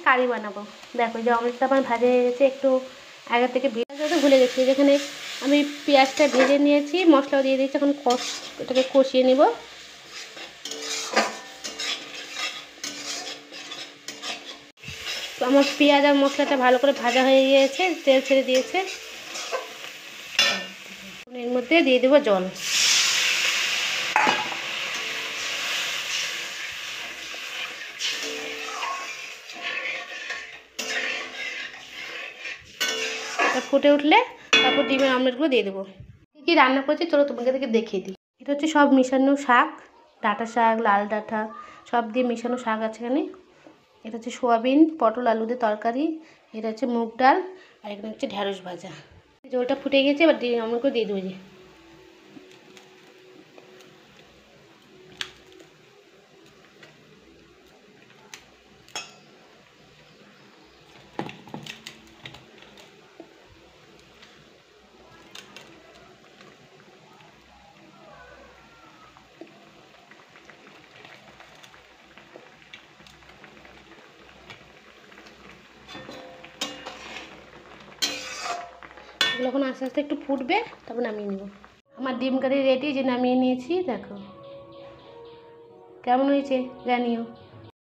কারি বানাবো। দেখো যে অমলেটটা আমার ভাজা হয়ে গেছে, একটু আগে থেকে ভেজে ভুলে গেছি। যেখানে আমি পেঁয়াজটা ভেজে নিয়েছি, মশলাও দিয়ে দিয়েছি, এখন এটাকে কষিয়ে নিব। তো আমার পেঁয়াজ আর মশলাটা ভালো করে ভাজা হয়ে গিয়েছে, তেল ছেড়ে দিয়েছে। এর মধ্যে দিয়ে দেবো জল। ফুটে উঠলে তারপর ডিমের আমলেটগুলো দিয়ে দেবো। কী কী রান্না করেছি চলো তোমাদেরকে দেখিয়ে দিই। এটা হচ্ছে সব মিশানো শাক, ডাঁটা শাক, লাল ডাঁটা সব দিয়ে মিশানো শাক আছে এখানে। এটা হচ্ছে সোয়াবিন পটল আলু দিয়ে তরকারি, এটা হচ্ছে মুগ ডাল, আর এখানে হচ্ছে ঢ্যাঁড়স ভাজা। জলটা ফুটে গেছে, এবার আমলগুলো দিয়ে দেবো। এগুলো এখন আস্তে আস্তে একটু ফুটবে, তারপর নামিয়ে নেব। আমার ডিম কারি রেডি, যে নামিয়ে নিয়েছি। দেখো কেমন হয়েছে জানিও।